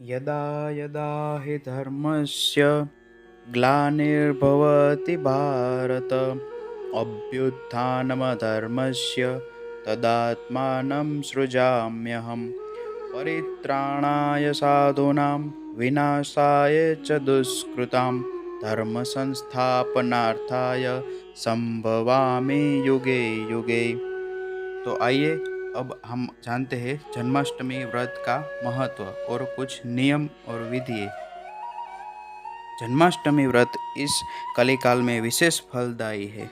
यदा यदा हि धर्मस्य ग्लानिर्भवति भारत अभ्युत्थानमधर्मस्य तदात्मानं सृजाम्यहम् परित्राणाय साधूनां विनाशाय च दुष्कृतां धर्मसंस्थापनार्थाय संभवामि युगे युगे। तो आइए अब हम जानते हैं जन्माष्टमी व्रत का महत्व और कुछ नियम और विधि। जन्माष्टमी व्रत इस कलिकाल में विशेष फलदायी है।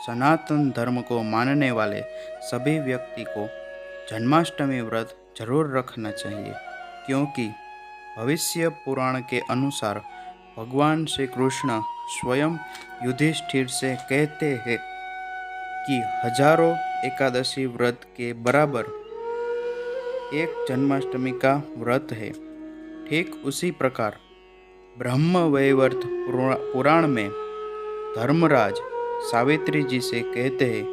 सनातन धर्म को मानने वाले सभी व्यक्ति को जन्माष्टमी व्रत जरूर रखना चाहिए, क्योंकि भविष्य पुराण के अनुसार भगवान श्री कृष्ण स्वयं युधिष्ठिर से कहते हैं कि हजारों एकादशी व्रत के बराबर एक जन्माष्टमी का व्रत है। ठीक उसी प्रकार ब्रह्मवैवर्त पुराण में धर्मराज सावित्री जी से कहते हैं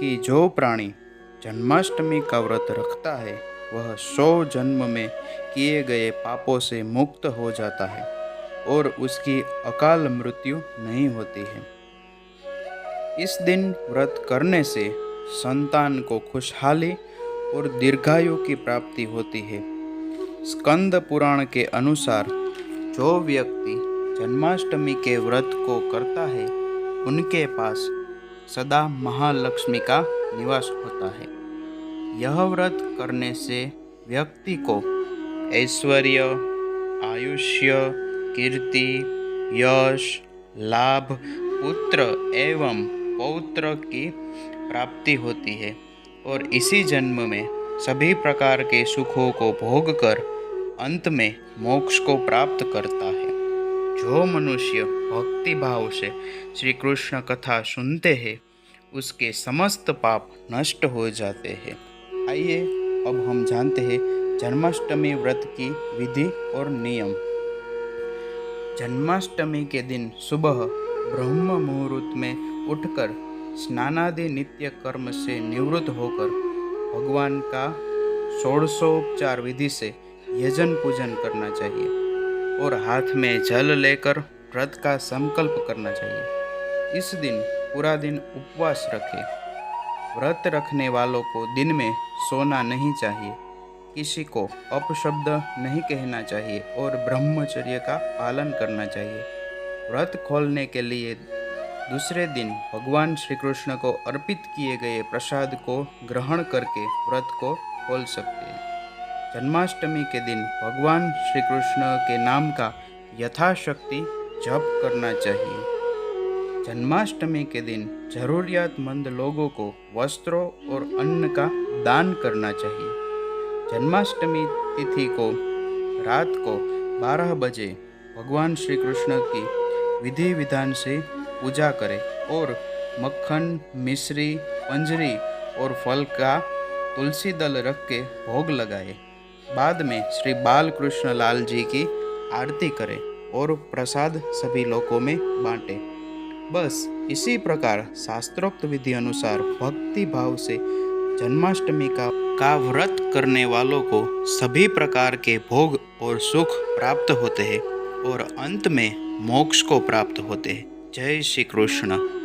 कि जो प्राणी जन्माष्टमी का व्रत रखता है वह 100 जन्म में किए गए पापों से मुक्त हो जाता है और उसकी अकाल मृत्यु नहीं होती है। इस दिन व्रत करने से संतान को खुशहाली और दीर्घायु की प्राप्ति होती है। स्कंद पुराण के अनुसार जो व्यक्ति जन्माष्टमी के व्रत को करता है उनके पास सदा महालक्ष्मी का निवास होता है। यह व्रत करने से व्यक्ति को ऐश्वर्य, आयुष्य, कीर्ति, यश, लाभ, पुत्र एवं पौत्र की प्राप्ति होती है और इसी जन्म में सभी प्रकार के सुखों को भोग कर अंत में मोक्ष को प्राप्त करता है। जो मनुष्य भक्ति भाव से श्री कृष्ण कथा सुनते हैं उसके समस्त पाप नष्ट हो जाते हैं। आइए अब हम जानते हैं जन्माष्टमी व्रत की विधि और नियम। जन्माष्टमी के दिन सुबह ब्रह्म मुहूर्त में उठकर स्नानादि नित्य कर्म से निवृत्त होकर भगवान का षोडशोपचार विधि से यजन पूजन करना चाहिए और हाथ में जल लेकर व्रत का संकल्प करना चाहिए। इस दिन पूरा दिन उपवास रखें। व्रत रखने वालों को दिन में सोना नहीं चाहिए, किसी को अपशब्द नहीं कहना चाहिए और ब्रह्मचर्य का पालन करना चाहिए। व्रत खोलने के लिए दूसरे दिन भगवान श्री कृष्ण को अर्पित किए गए प्रसाद को ग्रहण करके व्रत को खोल सकते हैं। जन्माष्टमी के दिन भगवान श्री कृष्ण के नाम का यथाशक्ति जप करना चाहिए। जन्माष्टमी के दिन जरूरियातमंद लोगों को वस्त्रों और अन्न का दान करना चाहिए। जन्माष्टमी तिथि को रात को 12 बजे भगवान श्री कृष्ण की विधि विधान से पूजा करें और मक्खन, मिश्री, पंजरी और फल का तुलसी दल रख के भोग लगाए। बाद में श्री बाल कृष्ण लाल जी की आरती करें और प्रसाद सभी लोगों में बांटें। बस इसी प्रकार शास्त्रोक्त विधि अनुसार भक्ति भाव से जन्माष्टमी का व्रत करने वालों को सभी प्रकार के भोग और सुख प्राप्त होते हैं और अंत में मोक्ष को प्राप्त होते हैं। जय श्री कृष्ण।